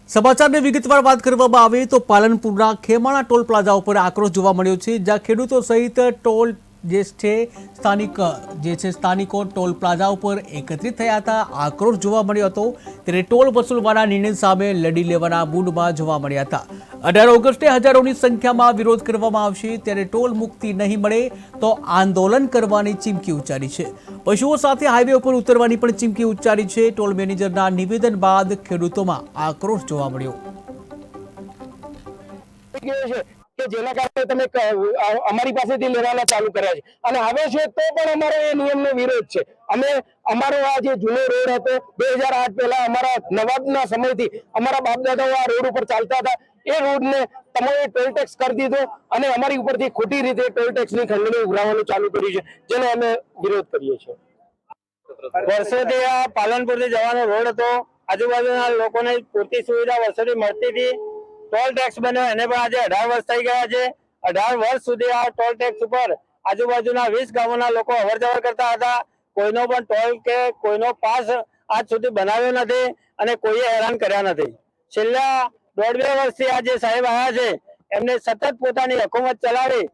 સમાચારની વિગતવાર વાત કરવામાં આવે તો પાલનપુરના ખેમાણા ટોલ પ્લાઝા ઉપર આક્રોશ જોવા મળ્યો છે, જ્યાં ખેડૂતો સહિત ટોલ સ્થાનિકો ટોલ પ્લાઝા ઉપર એકત્રિત થયા હતા। આક્રોશ જોવા મળ્યો હતો ત્યારે ટોલ વસૂલવાના નિર્ણય સામે લડી લેવાના મૂડમાં જોવા મળ્યા હતા। 18 ઓગસ્ટે હજારોની સંખ્યામાં વિરોધ કરવામાં આવશે, ત્યારે ટોલ મુક્તિ નહીં મળે તો આંદોલન કરવાની ચીમકી ઉચ્ચારી છે। પશુઓ સાથે હાઈવે ઉપર ઉતરવાની પણ ચીમકી ઉચ્ચારી છે। ટોલ મેનેજરના નિવેદન બાદ ખેડૂતોમાં આક્રોશ જોવા મળ્યો કે જેના કારણે તમે અમારી પાસેથી લેવાના ચાલુ કર્યા છે અને આવે છે તો પણ અમારો એ નિયમનો વિરોધ છે। અમે અમારો આ જે જૂનો રોડ હતો 2008 પહેલા અમારા નવાબના સમયથી અમારા બાપ દાદાઓ આ રોડ ઉપર ચાલતા હતા, એ રોડને તમે ટોલ ટેક્સ કરી દીધો અને અમારી ઉપરથી ખોટી રીતે ટોલ ટેક્સની ખંડણી ઉઘરાવવાનું ચાલુ કર્યું છે, જેનો અમે વિરોધ કરીએ છીએ। વર્ષોથી આ પાલનપુરથી જવાનો રોડ હતો, આજુબાજુના લોકોને પૂરતી સુવિધા વર્ષોથી મળતી હતી। ટોલ ટેક્સ બન્યો એને પણ આજે 18 વર્ષ થઈ ગયા છે। 18 વર્ષ સુધી આ ટોલ ટેક્સ ઉપર આજુબાજુના 20 ગામોના લોકો અવરજવર કરતા હતા। કોઈનો પણ ટોલ કે કોઈનો પાસ આજ સુધી બનાવ્યો નથી અને કોઈએ હેરાન કર્યા નથી। છેલ્લા 1.5 વર્ષથી આ જે સાહેબ આવ્યા છે એમને સતત પોતાની હુકુમત ચલાવી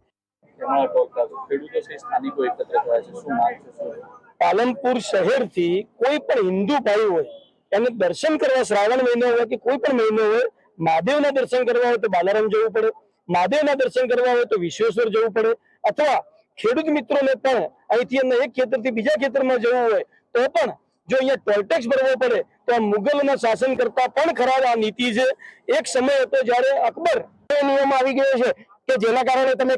પાલનપુર શહેરથી કોઈ પણ હિન્દુ ભાઈ હોય એને દર્શન કરવા શ્રાવણ મહિનો હોય કે કોઈ પણ મહિનો હોય, મહાદેવના દર્શન કરવા હોય તો બાલારામ જવું પડે, મહાદેવના દર્શન કરવા હોય તો વિશ્વેશ્વર જવું પડે, અથવા ખેડૂત મિત્રોને પણ અહીંથી એક ખેતરથી બીજા ખેતરમાં જવું હોય તો પણ જો અહીંયા ટોલ ટેક્સ ભરવો પડે તો આ મુગલોના શાસન કરતા પણ ખરાબ આ નીતિ છે। એક સમય હતો જ્યારે અકબર નિયમ આવી ગયો છે કે જેના કારણે તમે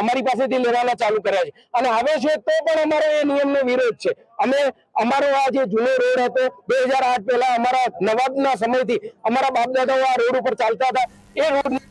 અમારી પાસેથી લેવાના ચાલુ કર્યા છે અને આવે છે તો પણ અમારો એ નિયમનો વિરોધ છે। અમે અમારો આ જે જૂનો રોડ હતો 2008 પહેલા અમારા નવાબના સમયથી અમારા બાપ દાદાઓ આ રોડ ઉપર ચાલતા હતા, એ રોડ